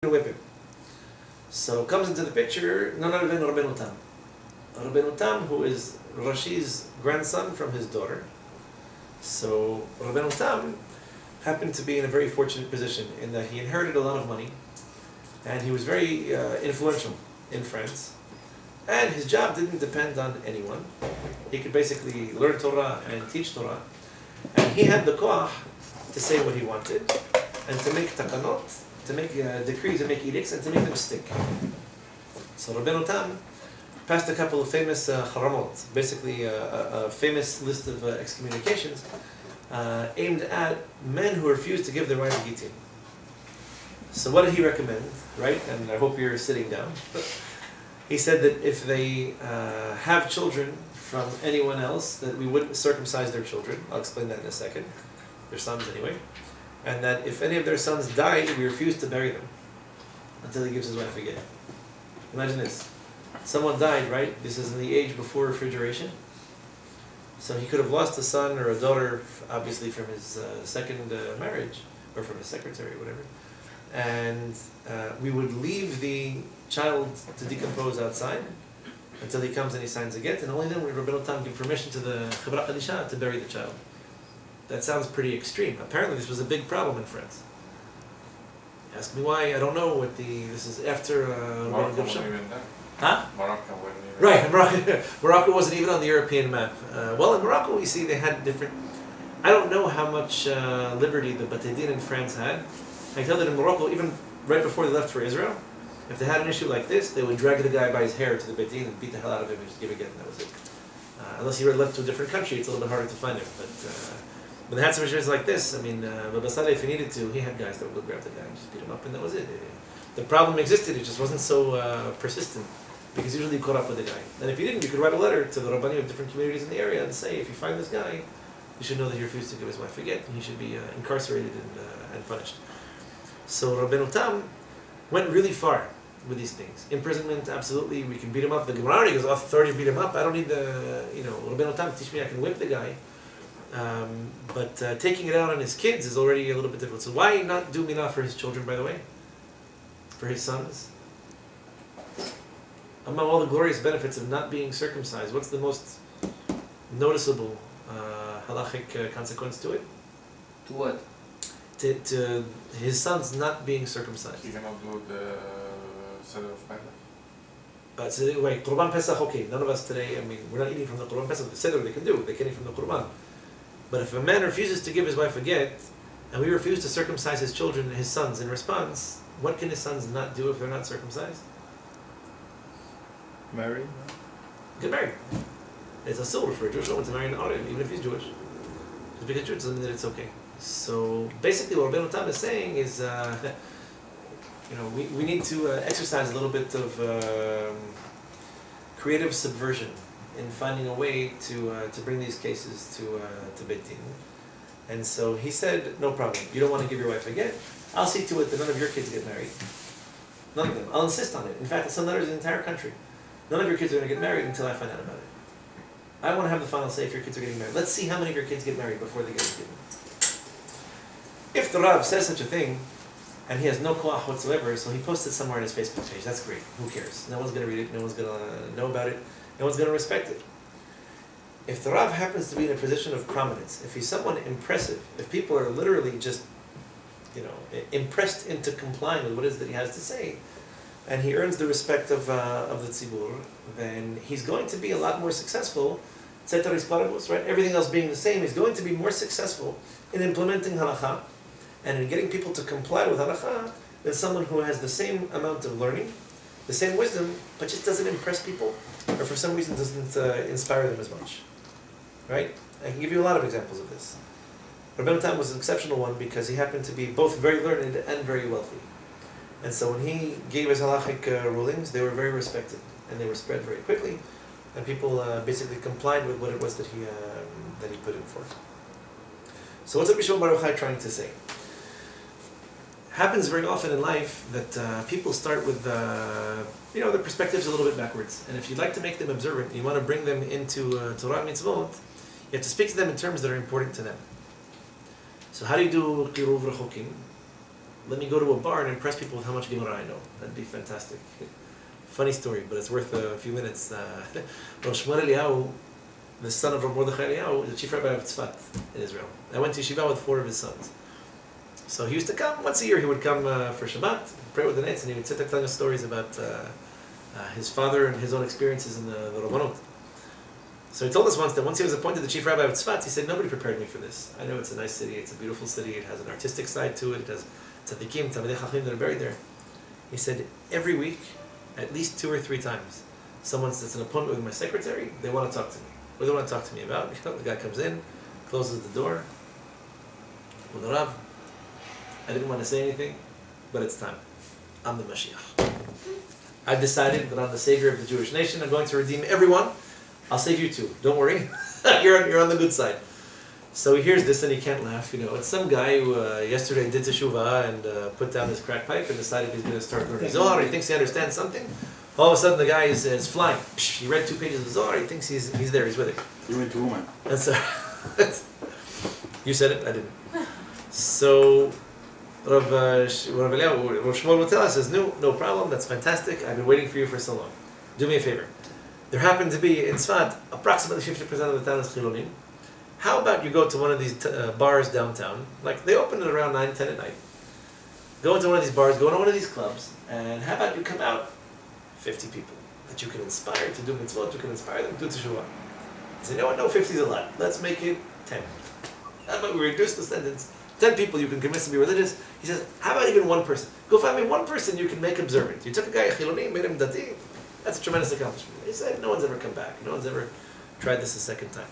whip him. So comes into the picture none other than Rabbi Tam. Rabbi Tam, who is Rashi's grandson from his daughter. So Rabbi Tam happened to be in a very fortunate position in that he inherited a lot of money and he was very influential in France. And his job didn't depend on anyone. He could basically learn Torah and teach Torah. And he had the koach to say what he wanted and to make takanot, to make decrees and make edicts and to make them stick. So Rabbeinu Tam passed a couple of famous haramot, basically a famous list of excommunications aimed at men who refused to give their wives gitin. So what did he recommend, right? And I hope you're sitting down. He said that if they have children from anyone else, that we wouldn't circumcise their children. I'll explain that in a second. Their sons anyway. And that if any of their sons died, we refuse to bury them until he gives his wife a get. Imagine this. Someone died, right? This is in the age before refrigeration. So he could have lost a son or a daughter, obviously from his second marriage, or from his secretary, whatever. And we would leave the child to decompose outside until he comes and he signs a get, and only then would Rabbi Tam give permission to the Chevra Kadisha to bury the child. That sounds pretty extreme. Apparently this was a big problem in France. Ask me why, I don't know this is after Morocco wasn't even there. Huh? Morocco wasn't even Right, Morocco wasn't even on the European map. Well, in Morocco we see they had different, I don't know how much liberty the Batei Din in France had. I can tell that in Morocco, even right before they left for Israel, if they had an issue like this, they would drag the guy by his hair to the Beit Din and beat the hell out of him and just give a get, and that was it. Unless he were left to a different country, it's a little bit harder to find him. But when they had situations like this, I mean, Baba Saleh, if he needed to, he had guys that would go grab the guy and just beat him up, and that was it. The problem existed, it just wasn't so persistent, because usually you caught up with the guy. And if you didn't, you could write a letter to the Rabbani of different communities in the area and say, if you find this guy, you should know that he refused to give his wife a get, and he should be incarcerated and punished. So Rabbeinu Tam went really far with these things. Imprisonment, absolutely, we can beat him up. The Gemara already goes, authority beat him up. I don't need Rabbeinu Tam teach me I can whip the guy. But taking it out on his kids is already a little bit difficult. So why not do minah for his children, by the way? For his sons? Among all the glorious benefits of not being circumcised, what's the most noticeable halachic consequence to it? To what? To his sons not being circumcised. You cannot do the Seder of Pesach. So wait, Qurban Pesach, okay, none of us today, I mean, we're not eating from the Qurban Pesach. The Seder they can eat from the Qurban. But if a man refuses to give his wife a get, and we refuse to circumcise his children, his sons, in response, what can his sons not do if they're not circumcised? Marry? Get married. It's a silver for a Jewish woman to marry an Aryan, even if he's Jewish. Just because Jewish doesn't mean that it's okay. So basically what Rabbeinu Tam is saying is, we need to exercise a little bit of creative subversion in finding a way to bring these cases to Beit Din. And so he said, no problem, you don't want to give your wife a get, I'll see to it that none of your kids get married. None of them. I'll insist on it. In fact, I'll send letters to the entire country. None of your kids are going to get married until I find out about it. I want to have the final say if your kids are getting married. Let's see how many of your kids get married before they get given. If the Rav says such a thing, and he has no koach whatsoever, so he posts it somewhere on his Facebook page, that's great. Who cares? No one's going to read it, no one's going to know about it, no one's going to respect it. If the Rav happens to be in a position of prominence, if he's someone impressive, if people are literally just, impressed into complying with what it is that he has to say, and he earns the respect of the tzibur, then he's going to be a lot more successful, right? Everything else being the same, he's going to be more successful in implementing halakha and in getting people to comply with halakha than someone who has the same amount of learning, the same wisdom, but just doesn't impress people, or for some reason doesn't inspire them as much. Right? I can give you a lot of examples of this. Rabbeinu Tam was an exceptional one because he happened to be both very learned and very wealthy. And so when he gave his halachic rulings, they were very respected, and they were spread very quickly, and people basically complied with what it was that he put in for. So what's Rabbi Shimon Bar Yochai trying to say? Happens very often in life that people start with their perspectives a little bit backwards, and if you'd like to make them observant, you want to bring them into Torah mitzvot, you have to speak to them in terms that are important to them. So how do you do Kiruv Rechokim? let me go to a bar and impress people with how much Gemara I know. That'd be fantastic. Funny story, but it's worth a few minutes. Rav Shmuel Eliyahu, the son of Rav Mordechai Eliyahu, is the chief rabbi of Tzfat in Israel. I went to yeshiva with 4 of his sons. So he used to come, once a year he would come for Shabbat, pray with the Nets, and he would sit there telling us stories about his father and his own experiences in the Rabbanut. So he told us once that once he was appointed the chief rabbi of Tzfat, he said, nobody prepared me for this. I know it's a nice city, it's a beautiful city, it has an artistic side to it, it has tzaddikim, talmidei chacham that are buried there. He said, every week, at least 2 or 3 times, someone sets an appointment with my secretary, they want to talk to me. What do they want to talk to me about? The guy comes in, closes the door, with the Rav. I didn't want to say anything, but it's time. I'm the Mashiach. I've decided that I'm the savior of the Jewish nation. I'm going to redeem everyone. I'll save you too. Don't worry. you're on the good side. So he hears this and he can't laugh. It's some guy who yesterday did teshuvah and put down his crack pipe and decided he's going to start learning Zohar. He thinks he understands something. All of a sudden the guy is flying. He read 2 pages of Zohar. He thinks he's there. He's with it. You went to woman. And so, you said it. I didn't. So Rav Shmuel will tell us, says, no problem. That's fantastic. I've been waiting for you for so long. Do me a favor. There happened to be in Tzfat approximately 50% of the town is Chilonim. How about you go to one of these bars downtown? Like they open at around 9, 10 at night. Go into one of these bars, go into one of these clubs, and how about you come out 50 people that you can inspire to do mitzvot, you can inspire them to do teshuvah. He said, you know what, no, 50 is a lot. Let's make it 10. How about we reduce the sentence? 10 people you can convince to be religious. He says, how about even 1 person? Go find me 1 person you can make observant. You took a guy, a Chiloni, made him dati. That's a tremendous accomplishment. He said, no one's ever come back. No one's ever tried this a second time.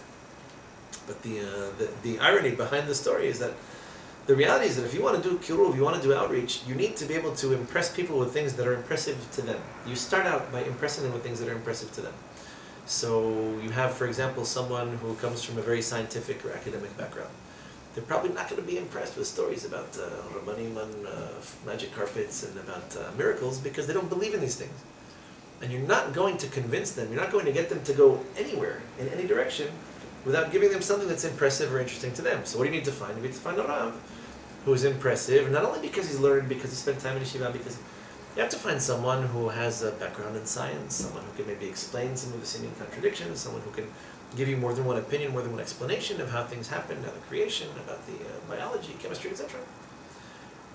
But the irony behind the story is that the reality is that if you want to do kiruv, you want to do outreach, you need to be able to impress people with things that are impressive to them. You start out by impressing them with things that are impressive to them. So you have, for example, someone who comes from a very scientific or academic background. They're probably not going to be impressed with stories about Rabbanim and magic carpets and about miracles because they don't believe in these things. And you're not going to convince them, you're not going to get them to go anywhere, in any direction, without giving them something that's impressive or interesting to them. So what do you need to find? You need to find a Rav who is impressive, not only because he's learned, because he spent time in yeshiva, because you have to find someone who has a background in science, someone who can maybe explain some of the seeming contradictions, someone who can give you more than one opinion, more than one explanation of how things happen, about the creation, about the biology, chemistry, etc.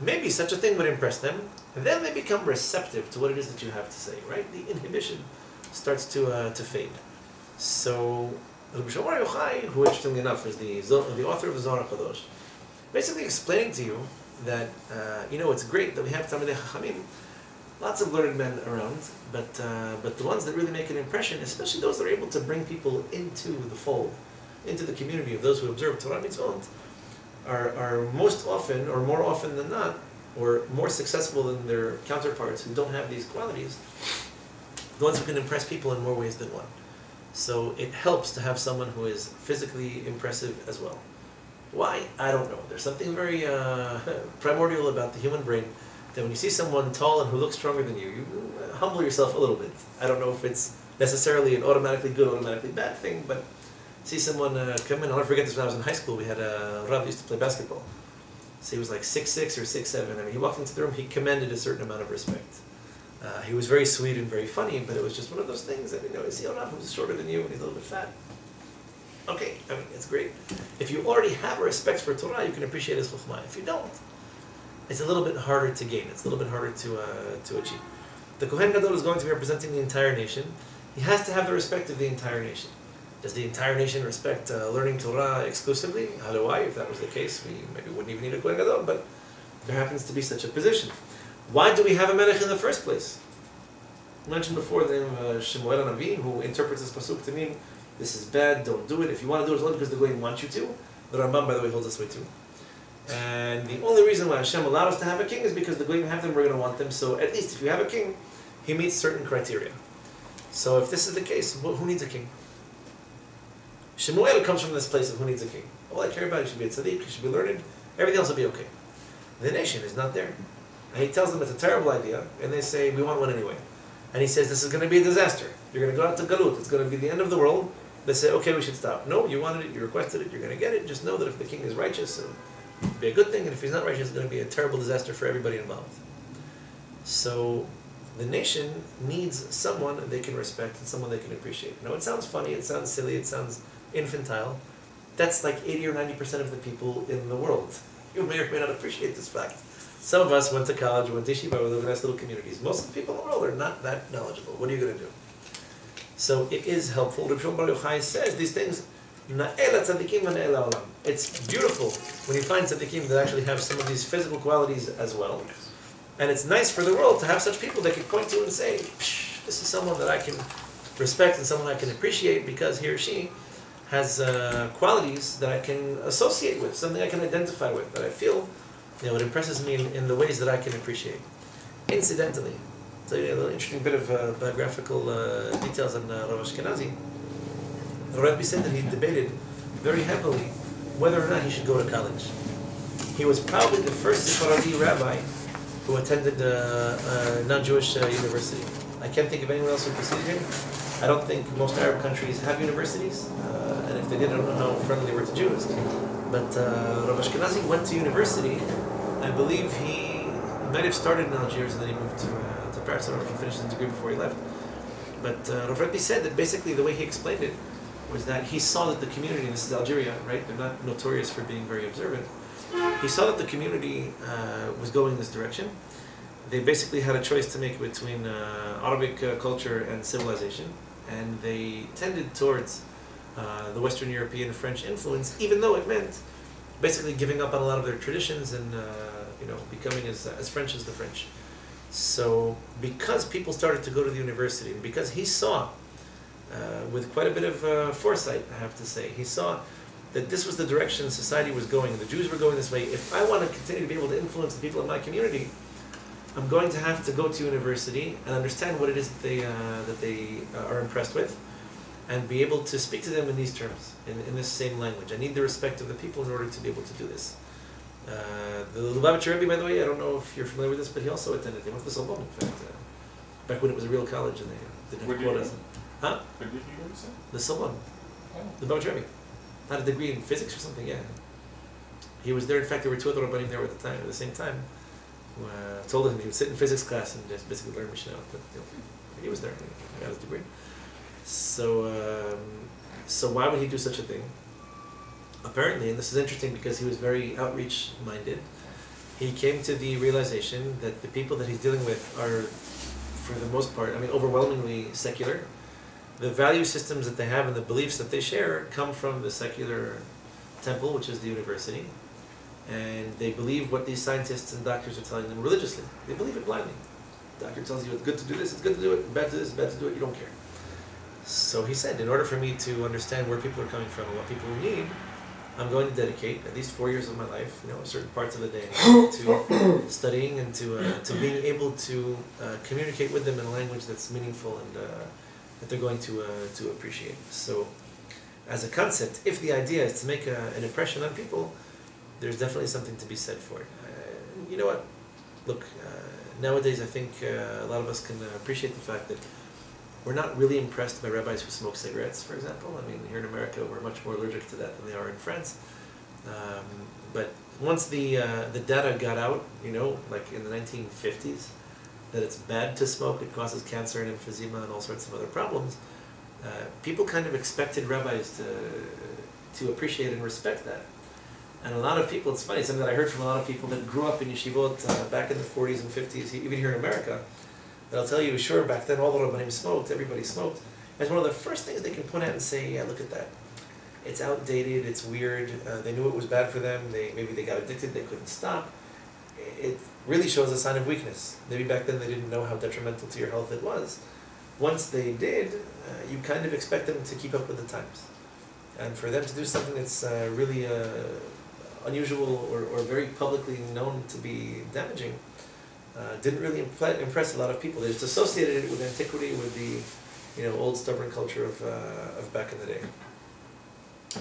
Maybe such a thing would impress them, and then they become receptive to what it is that you have to say, right? The inhibition starts to fade. So, Rabbi Shomar Yochai, who interestingly enough is the author of the Zohar HaKadosh, basically explaining to you that, it's great that we have Talmidei Chachamim, lots of learned men around, but the ones that really make an impression, especially those that are able to bring people into the fold, into the community of those who observe Torah mitzvot, are most often, or more often than not, or more successful than their counterparts who don't have these qualities, the ones who can impress people in more ways than one. So it helps to have someone who is physically impressive as well. Why? I don't know. There's something very primordial about the human brain that when you see someone tall and who looks stronger than you, you humble yourself a little bit. I don't know if it's necessarily an automatically good, automatically bad thing, but see someone come in. I'll never forget this when I was in high school. We had a Rabbi used to play basketball. So he was like 6'6" or 6'7". I mean, he walked into the room, he commanded a certain amount of respect. He was very sweet and very funny, but it was just one of those things that, you see a Rabbi who's shorter than you and he's a little bit fat. Okay, I mean, it's great. If you already have a respect for Torah, you can appreciate his chokhmah. If you don't, it's a little bit harder to gain. It's a little bit harder to achieve. The Kohen Gadol is going to be representing the entire nation. He has to have the respect of the entire nation. Does the entire nation respect learning Torah exclusively? Halavai, if that was the case, we maybe wouldn't even need a Kohen Gadol, but there happens to be such a position. Why do we have a melech in the first place? I mentioned before the name of Shemuel Hanavi, who interprets this pasuk to mean, this is bad, don't do it. If you want to do it, it's only because the Goyim want you to. The Rambam, by the way, holds this way too. And the only reason why Hashem allowed us to have a king is because the Goyim have them, we're going to want them. So at least if you have a king, he meets certain criteria. So if this is the case, who needs a king? Shemuel comes from this place of who needs a king. All I care about, he should be a tzaddik, he should be learned, everything else will be okay. The nation is not there. And he tells them it's a terrible idea, and they say, we want one anyway. And he says, this is going to be a disaster. You're going to go out to Galut, it's going to be the end of the world. They say, okay, we should stop. No, you wanted it, you requested it, you're going to get it. Just know that if the king is righteous and it'll be a good thing, and if he's not righteous, it's going to be a terrible disaster for everybody involved. So the nation needs someone they can respect and someone they can appreciate. Now, it sounds funny, it sounds silly, it sounds infantile. That's like 80 or 90% of the people in the world. You may or may not appreciate this fact. Some of us went to college, went to yeshiva, we live in nice little communities. Most of the people in the world are not that knowledgeable. What are you going to do? So it is helpful. Rabbi Shimon Bar Yochai says these things, it's beautiful when you find tzaddikim that actually have some of these physical qualities as well. And it's nice for the world to have such people that can point to and say, this is someone that I can respect and someone I can appreciate because he or she has qualities that I can associate with, something I can identify with, that I feel, it impresses me in the ways that I can appreciate. Incidentally, I'll tell you a little interesting bit of biographical details on Rav Ashkenazi. Rabbi said that he debated very heavily whether or not he should go to college. He was probably the first Sephardi rabbi who attended a non-Jewish university. I can't think of anyone else who preceded him. I don't think most Arab countries have universities, and if they did, I don't know how friendly they were to Jews. But Rav Ashkenazi went to university. I believe he might have started in Algiers and then he moved to Paris. I don't know if he finished his degree before he left. But Rabbi said that basically the way he explained it was that he saw that the community, and this is Algeria, right? They're not notorious for being very observant. He saw that the community was going this direction. They basically had a choice to make between Arabic culture and civilization, and they tended towards the Western European French influence, even though it meant basically giving up on a lot of their traditions and becoming as French as the French. So because people started to go to the university, and because he saw, with quite a bit of foresight, I have to say, he saw that this was the direction society was going, the Jews were going this way. If I want to continue to be able to influence the people in my community, I'm going to have to go to university and understand what it is that they are impressed with, and be able to speak to them in these terms, in this same language. I need the respect of the people in order to be able to do this. The Lubavitcher Rabbi, by the way, I don't know if you're familiar with this, but he also attended. He went to the Sorbonne, in fact, back when it was a real college and they didn't have quotas. Huh? Where did you go to say? The Sorbonne. Oh. The Lubavitcher Rabbi. Had a degree in physics or something, yeah. He was there. In fact, there were two other Rabbanim there at the same time. Who told him he would sit in physics class and just basically learn Mishnah. But he was there. He got his degree. So why would he do such a thing? Apparently, and this is interesting because he was very outreach-minded, he came to the realization that the people that he's dealing with are, for the most part, overwhelmingly secular. The value systems that they have and the beliefs that they share come from the secular temple, which is the university, and they believe what these scientists and doctors are telling them religiously. They believe it blindly. The doctor tells you it's good to do this, it's good to do it, bad to do this, bad to do it, you don't care. So he said, in order for me to understand where people are coming from and what people need, I'm going to dedicate at least 4 years of my life, certain parts of the day, to studying and to being able to communicate with them in a language that's meaningful and that they're going to appreciate. So, as a concept, if the idea is to make an impression on people, there's definitely something to be said for it. You know what? Look, nowadays I think a lot of us can appreciate the fact that we're not really impressed by rabbis who smoke cigarettes, for example. Here in America, we're much more allergic to that than they are in France. But once the data got out, like in the 1950s, that it's bad to smoke, it causes cancer and emphysema and all sorts of other problems, people kind of expected rabbis to appreciate and respect that. And a lot of people, it's funny, something that I heard from a lot of people that grew up in yeshivot back in the 40s and 50s, even here in America, that I'll tell you, sure, back then all the Rabbanim smoked, everybody smoked. It's one of the first things they can point at and say, yeah, look at that. It's outdated, it's weird, they knew it was bad for them, maybe they got addicted, they couldn't stop. It really shows a sign of weakness. Maybe back then they didn't know how detrimental to your health it was. Once they did, you kind of expect them to keep up with the times. And for them to do something that's really unusual or very publicly known to be damaging, didn't really impress a lot of people. They just associated it with antiquity, with the old stubborn culture of back in the day.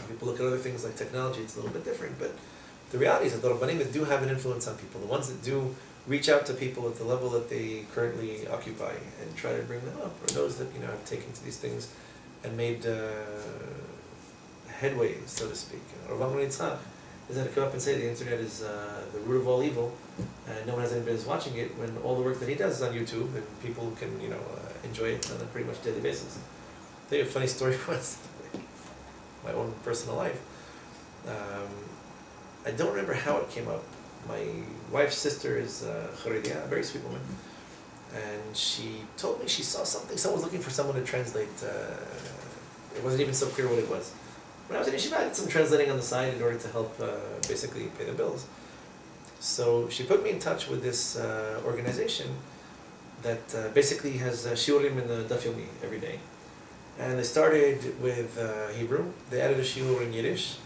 People look at other things like technology, it's a little bit different, but the reality is that the Rabbanim that do have an influence on people, the ones that do reach out to people at the level that they currently occupy and try to bring them up, or those that have taken to these things and made headway, so to speak. Rav Yitzchak is that to come up and say the internet is the root of all evil, and no one has any business watching it, when all the work that he does is on YouTube, and people can, enjoy it on a pretty much daily basis. I'll tell you a funny story was my own personal life. I don't remember how it came up. My wife's sister is Haredia, a very sweet woman, and she told me she saw something. Someone was looking for someone to translate. It wasn't even so clear what it was. When I was in yeshiva, I did some translating on the side in order to help basically pay the bills. So she put me in touch with this organization that basically has shiurim in the daf yomi every day. And they started with Hebrew. They added a shiur in Yiddish.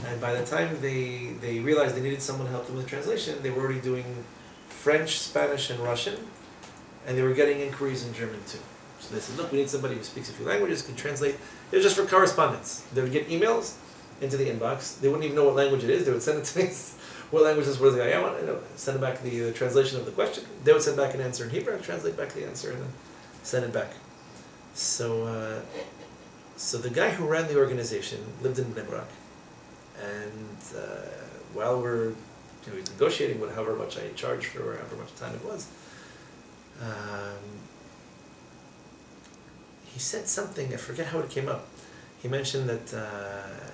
And by the time they realized they needed someone to help them with translation, they were already doing French, Spanish, and Russian. And they were getting inquiries in German too. So they said, look, we need somebody who speaks a few languages, can translate. It was just for correspondence. They would get emails into the inbox. They wouldn't even know what language it is. They would send it to me. What language is, what is the I want? Send back the translation of the question. They would send back an answer in Hebrew, I'd translate back the answer, and then send it back. So the guy who ran the organization lived in Bnei Brak. And while we're negotiating with however much I charged for however much time it was, he said something, I forget how it came up. He mentioned that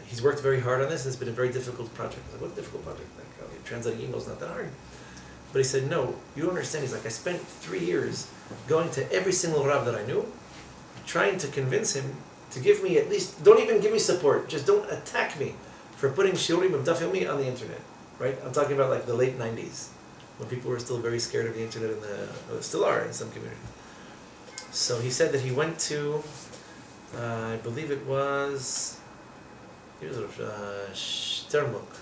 he's worked very hard on this, and it's been a very difficult project. I was like, what a difficult project? Like, translating emails not that hard. But he said, no, you don't understand. He's like, I spent 3 years going to every single Rav that I knew, trying to convince him to give me at least, don't even give me support, just don't attack me for putting shiurim of daf yomi on the internet, right? I'm talking about like the late 90s, when people were still very scared of the internet, and still are in some communities. So he said that he went to, I believe it was Sternbuck,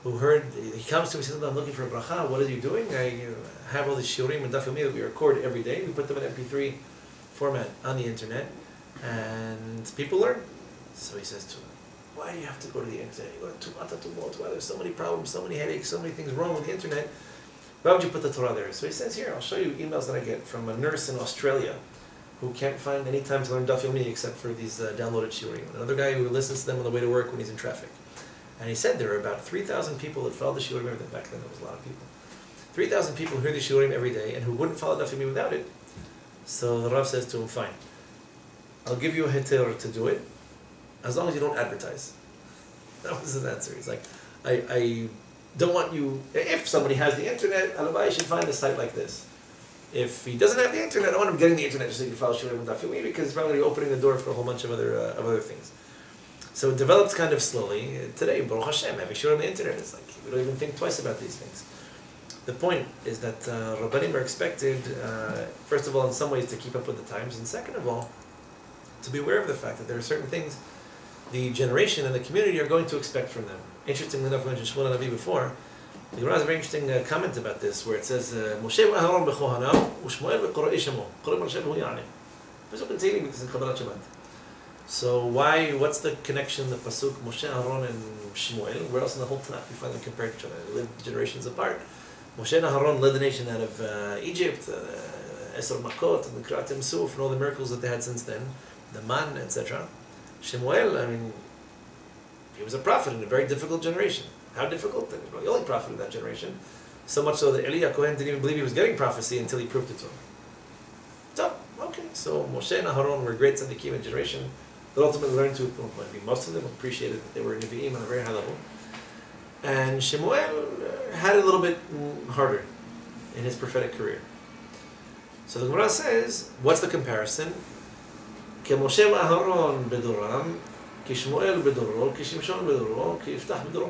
who heard, he comes to me and says, I'm looking for a bracha, what are you doing? I have all these shiurim and daf yomi that we record every day, we put them in MP3 format on the internet, and people learn. So he says to him, why do you have to go to the internet? You go to there's so many problems, so many headaches, so many things wrong with the internet. Why would you put the Torah there? So he says, here, I'll show you emails that I get from a nurse in Australia who can't find any time to learn daf yomi except for these downloaded shiurim. Another guy who listens to them on the way to work when he's in traffic. And he said there are about 3,000 people that follow the shiurim every day. Back then there was a lot of people. 3,000 people who hear the shiurim every day and who wouldn't follow daf yomi without it. So the Rav says to him, fine, I'll give you a heter to do it, as long as you don't advertise. That was his answer. He's like, I don't want you, if somebody has the internet, Rabbi should find a site like this. If he doesn't have the internet, I don't want him getting the internet just so he can follow shiurim with daf yomi, because it's probably opening the door for a whole bunch of other things. So it developed kind of slowly. Today, Baruch Hashem, having shiur on the internet, it's like, we don't even think twice about these things. The point is that Rabbanim are expected, first of all, in some ways to keep up with the times, and second of all, to be aware of the fact that there are certain things the generation and the community are going to expect from them. Interestingly enough, I mentioned Shmuel Navi before. The Gemara has a very interesting comment about this, where it says, Moshe v'Aharon b'Kohanam, u'Shmuel v'Qora'ei Shemo. Qora'ei Moshe v'hu ya'aneh. Pasuk in Tehillim, it's in Kabbalat Shabbat. So what's the connection, the Pasuk, Moshe, Aharon, and Shmuel? Where else in the whole Tanakh you find them compared to each other? They lived generations apart. Moshe and Aharon led the nation out of Egypt, Esor Makot, and the Kratim Suf, and all the miracles that they had since then, the man, etc. Shmuel, he was a prophet in a very difficult generation. How difficult? He was the only prophet in that generation. So much so that Eli Kohen didn't even believe he was getting prophecy until he proved it to him. So, okay, so Moshe and Aharon were great tzaddikim in a generation that ultimately learned to, most of them appreciated that they were Nevi'im on a very high level. And Shemuel had it a little bit harder in his prophetic career. So the Gemara says, what's the comparison? כמשה ואהרון בדורם, כשמואל בדורו, כשמשון בדורו, כיפתח בדורו.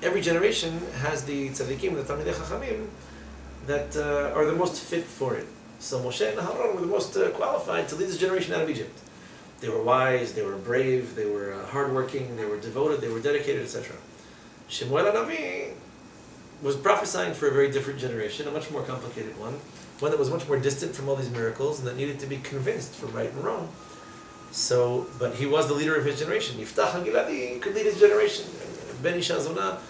Every generation has the tzaddikim, the Talmidei Chachamim, that are the most fit for it. So Moshe and Aharon were the most qualified to lead this generation out of Egypt. They were wise, they were brave, they were hardworking, they were devoted, they were dedicated, etc. Shemuel HaNavi was prophesying for a very different generation, a much more complicated one that was much more distant from all these miracles and that needed to be convinced for right and wrong. So, but he was the leader of his generation. Yiftach HaGiladi could lead his generation. Ben Isha Zonah,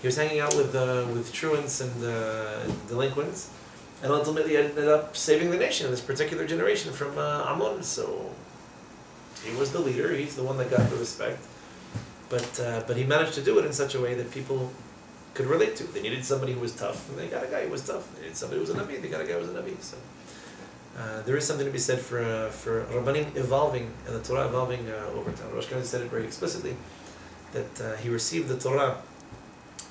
he was hanging out with truants and delinquents, and ultimately ended up saving the nation in this particular generation from Ammon. So he was the leader. He's the one that got the respect. but he managed to do it in such a way that people could relate to. They needed somebody who was tough, and they got a guy who was tough. They needed somebody who was a Nabi, they got a guy who was a Nabi. So there is something to be said for Rabbanim evolving and the Torah evolving over time. Rosh Hashanah said it very explicitly that he received the Torah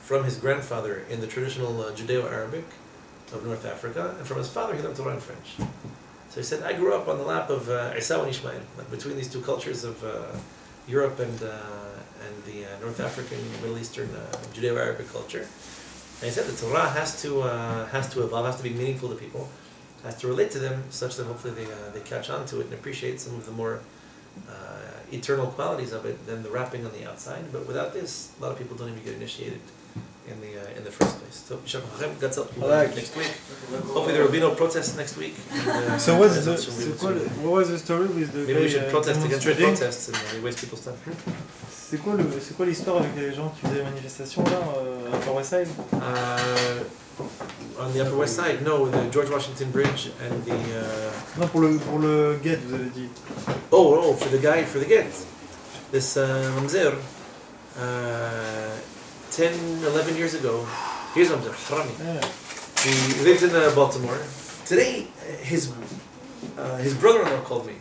from his grandfather in the traditional Judeo-Arabic of North Africa, and from his father he learned Torah in French. So he said, I grew up on the lap of Isa and Ishmael, like between these two cultures of Europe and the North African, Middle Eastern, Judeo-Arabic culture. And he said the Torah has to evolve, has to be meaningful to people, has to relate to them such that hopefully they catch on to it and appreciate some of the more eternal qualities of it than the wrapping on the outside. But without this, a lot of people don't even get initiated in the first place. So Shabbat that's up next week. Hopefully there will be no protests next week. And, so what was the story with the maybe we should protest against the protests and waste people's time. C'est quoi l'histoire avec les gens qui faisaient des manifestations là, à Upper West Side? On the Upper West Side, no, the George Washington Bridge and the. Non, pour le get, vous avez dit. Oh, for the get. This Mamzer, 10, 11 years ago, here's Mamzer, Harami. Yeah. He lived in Baltimore. Today, his brother-in-law called me.